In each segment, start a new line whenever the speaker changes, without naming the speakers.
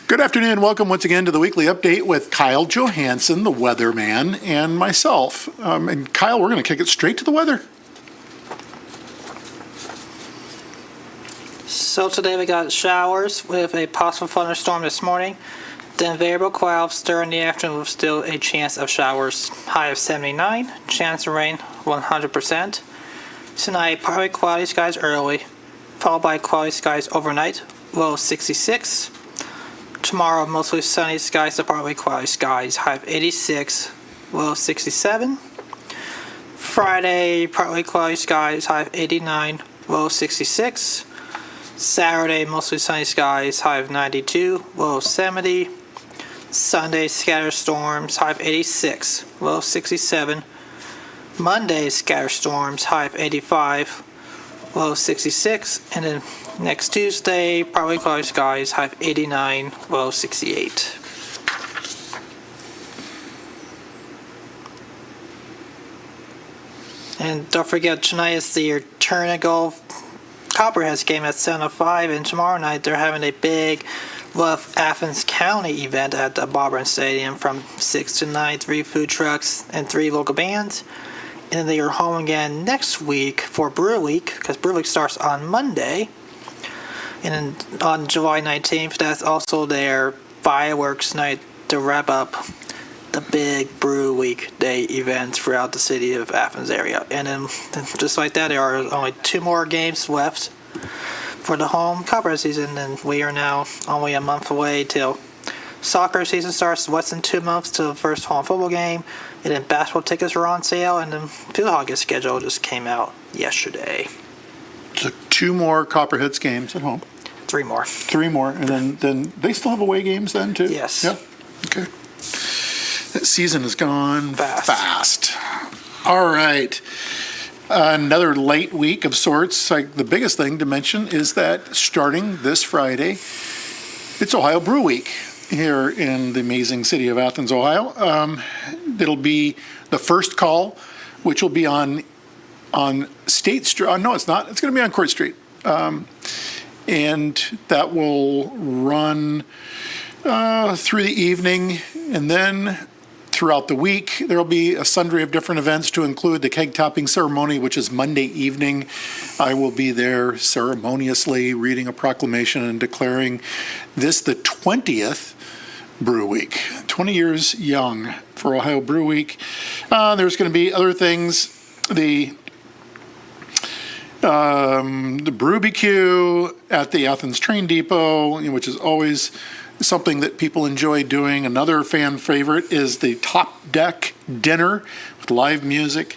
Good afternoon. Welcome once again to the weekly update with Kyle Johansson, the weatherman, and myself. And Kyle, we're going to kick it straight to the weather.
So today we got showers with a possible thunderstorm this morning. Then variable clouds during the afternoon with still a chance of showers. High of 79. Chance of rain 100%. Tonight, partly cloudy skies early, followed by cloudy skies overnight. Low 66. Tomorrow, mostly sunny skies to partly cloudy skies. High of 86. Low 67. Friday, partly cloudy skies. High of 89. Low 66. Saturday, mostly sunny skies. High of 92. Low 70. Sunday, scattered storms. High of 86. Low 67. Monday, scattered storms. High of 85. Low 66. And then next Tuesday, partly cloudy skies. High of 89. Low 68. And don't forget, tonight is the Turnigo Copperheads game at 7:05, and tomorrow night they're having a big Love Athens County event at the Auburn Stadium from 6 to 9, 3 food trucks and 3 local bands. And then they are home again next week for Brew Week, because Brew Week starts on Monday. And then on July 19th, that's also their fireworks night to wrap up the big Brew Week Day events throughout the city of Athens area. And then just like that, there are only 2 more games left for the home Copperhead season, and we are now only a month away till soccer season starts. Less than 2 months to the first home football game, and then basketball tickets are on sale, and then field hockey schedule just came out yesterday.
So 2 more Copperheads games at home.
3 more.
3 more, and then they still have away games then too?
Yes.
Yeah. Okay. That season has gone fast. All right. Another late week of sorts. The biggest thing to mention is that starting this Friday, it's Ohio Brew Week here in the amazing city of Athens, Ohio. It'll be the first call, which will be on State Street. No, it's not. It's going to be on Court Street. And that will run through the evening, and then throughout the week, there will be a sundry of different events to include the keg topping ceremony, which is Monday evening. I will be there ceremoniously reading a proclamation and declaring this the 20th Brew Week. 20 years young for Ohio Brew Week. There's going to be other things. The Brewbecue at the Athens Train Depot, which is always something that people enjoy doing. Another fan favorite is the Top Deck Dinner with live music.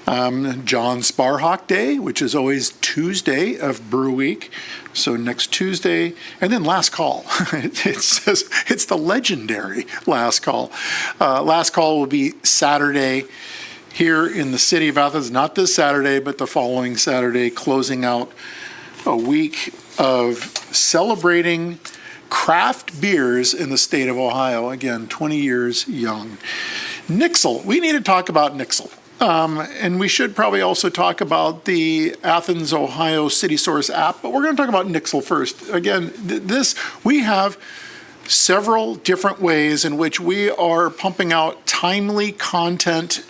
John Sparhawk Day, which is always Tuesday of Brew Week. So next Tuesday, and then Last Call. It says it's the legendary Last Call. Last Call will be Saturday here in the city of Athens, not this Saturday, but the following Saturday, closing out a week of celebrating craft beers in the state of Ohio. Again, 20 years young. Nixle. We need to talk about Nixle. And we should probably also talk about the Athens, Ohio City Source app, but we're going to talk about Nixle first. Again, we have several different ways in which we are pumping out timely content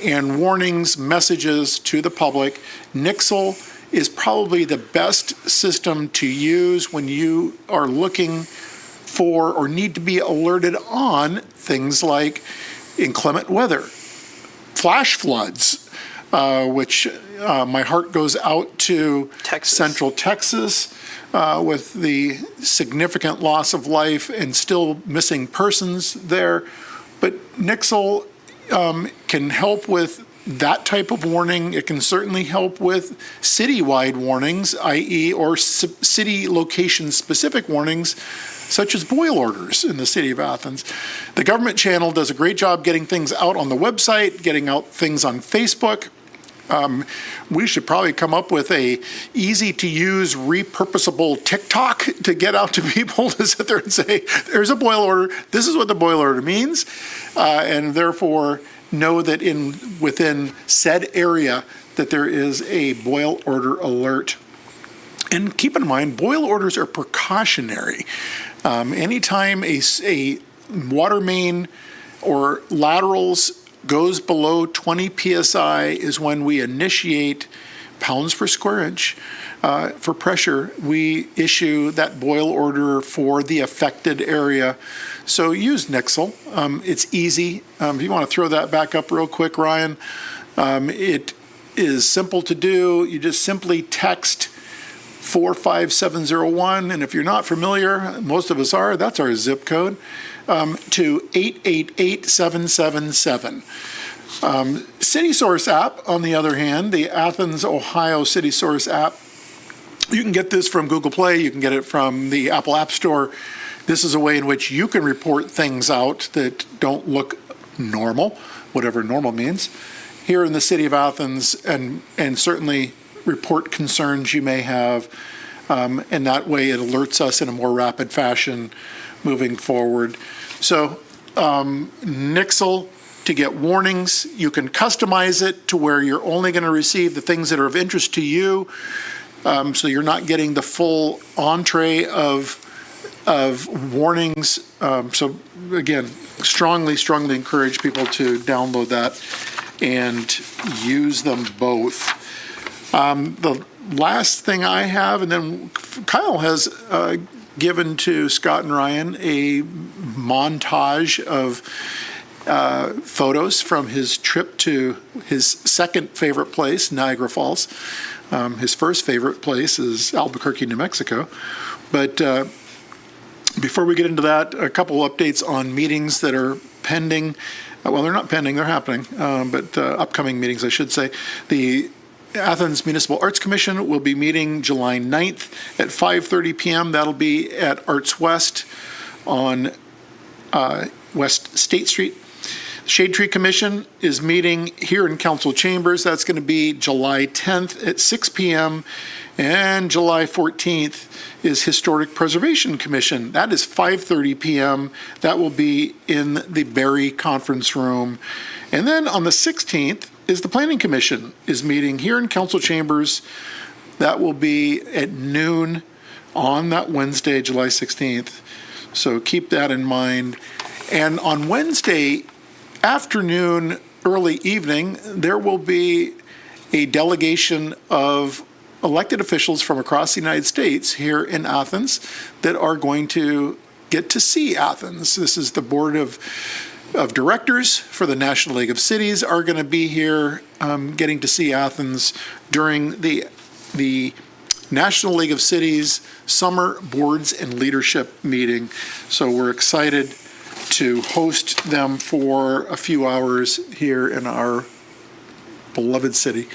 and warnings, messages to the public. Nixle is probably the best system to use when you are looking for or need to be alerted on things like inclement weather, flash floods, which my heart goes out to Central Texas with the significant loss of life and still missing persons there. But Nixle can help with that type of warning. It can certainly help with citywide warnings, i.e., or city location-specific warnings, such as boil orders in the city of Athens. The government channel does a great job getting things out on the website, getting out things on Facebook. We should probably come up with a easy-to-use, repurposable TikTok to get out to people to sit there and say, there's a boil order, this is what the boil order means, and therefore know that within said area that there is a boil order alert. And keep in mind, boil orders are precautionary. Anytime a water main or laterals goes below 20 psi is when we initiate pounds per square inch. For pressure, we issue that boil order for the affected area. So use Nixle. It's easy. If you want to throw that back up real quick, Ryan, it is simple to do. You just simply text 45701, and if you're not familiar, most of us are, that's our zip code, to 888777. CitySource app, on the other hand, the Athens, Ohio CitySource app, you can get this from Google Play, you can get it from the Apple App Store. This is a way in which you can report things out that don't look normal, whatever normal means, here in the city of Athens, and certainly report concerns you may have, and that way it alerts us in a more rapid fashion moving forward. So Nixle, to get warnings, you can customize it to where you're only going to receive the things that are of interest to you, so you're not getting the full entree of warnings. So again, strongly encourage people to download that and use them both. The last thing I have, and then Kyle has given to Scott and Ryan a montage of photos from his trip to his second favorite place, Niagara Falls. His first favorite place is Albuquerque, New Mexico. But before we get into that, a couple updates on meetings that are pending. Well, they're not pending, they're happening, but upcoming meetings, I should say. The Athens Municipal Arts Commission will be meeting July 9th at 5:30 p.m. That'll be at Arts West on West State Street. Shade Tree Commission is meeting here in council chambers. That's going to be July 10th at 6 p.m. And July 14th is Historic Preservation Commission. That is 5:30 p.m. That will be in the Berry Conference Room. And then on the 16th is the Planning Commission is meeting here in council chambers. That will be at noon on that Wednesday, July 16th. So keep that in mind. And on Wednesday afternoon, early evening, there will be a delegation of elected officials from across the United States here in Athens that are going to get to see Athens. This is the board of directors for the National League of Cities are going to be here getting to see Athens during the National League of Cities Summer Boards and Leadership Meeting. So we're excited to host them for a few hours here in our beloved city.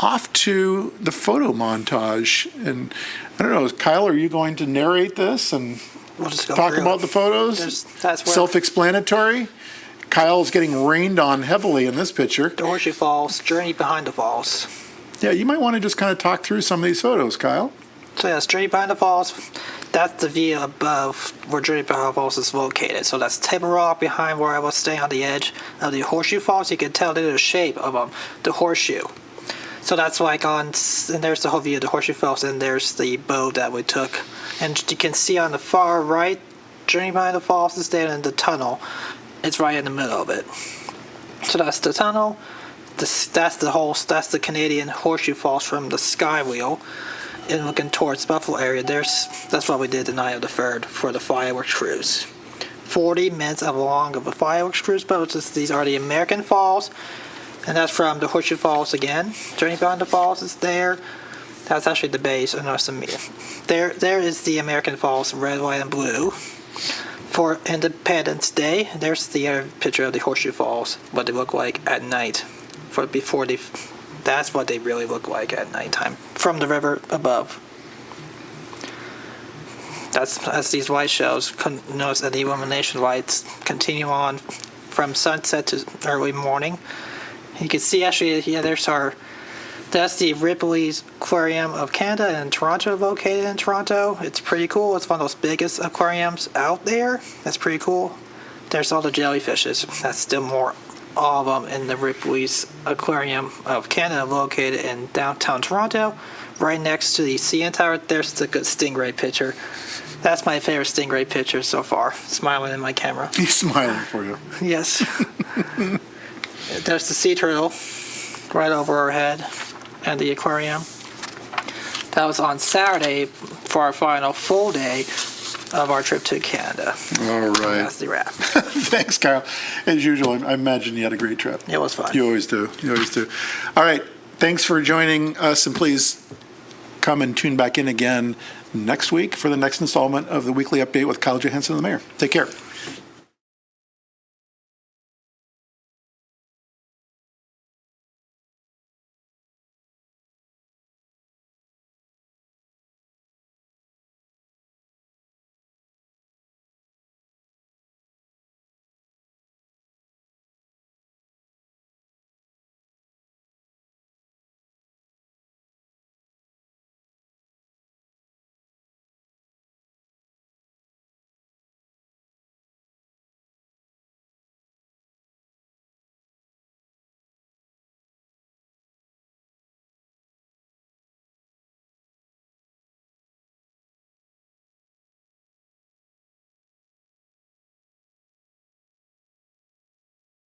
Off to the photo montage. And I don't know, Kyle, are you going to narrate this and
We'll just go
talk
through
about
it.
the photos?
That's where
Self-explanatory. Kyle's getting rained on heavily in this picture.
the Horseshoe Falls, Journey Behind the Falls.
Yeah, you might want to just kind of talk through some of these photos, Kyle.
So yeah, Journey Behind the Falls, that's the view above where Journey Behind the Falls is located. So that's Table Rock behind where I was staying on the edge of the Horseshoe Falls. You can tell the shape of the horseshoe. So that's like and there's the whole view of the Horseshoe Falls, and there's the boat that we took. And you can see on the far right, Journey Behind the Falls is there, and the tunnel, it's right in the middle of it. So that's the tunnel. That's the Canadian Horseshoe Falls from the sky wheel. And looking towards Buffalo area, that's what we did the night of the 3rd for the fireworks cruise. 40 minutes long of a fireworks cruise, but these are the American Falls. And that's from the Horseshoe Falls again. Journey Behind the Falls is there. That's actually the base. There is the American Falls, red, white, and blue. For Independence Day, there's the other picture of the Horseshoe Falls, what they look like at night. That's what they really look like at nighttime from the river above. That's as these light shows. Notice that the illumination lights continue on from sunset to early morning. You can see actually, yeah, that's the Ripley's Aquarium of Canada in Toronto, located in Toronto. It's pretty cool. It's one of those biggest aquariums out there. That's pretty cool. There's all the jellyfishes. That's still more all of them in the Ripley's Aquarium of Canada, located in downtown Toronto, right next to the CN Tower. There's the good stingray picture. That's my favorite stingray picture so far, smiling in my camera.
He's smiling for you.
Yes. There's the sea turtle right over our head and the aquarium. That was on Saturday for our final full day of our trip to Canada.
All right.
That's the wrap.
Thanks, Kyle. As usual, I imagine you had a great trip.
It was fun.
You always do. You always do. All right. Thanks for joining us, and please come and tune back in again next week for the next installment of the Weekly Update with Kyle Johansson, the Mayor. Take care.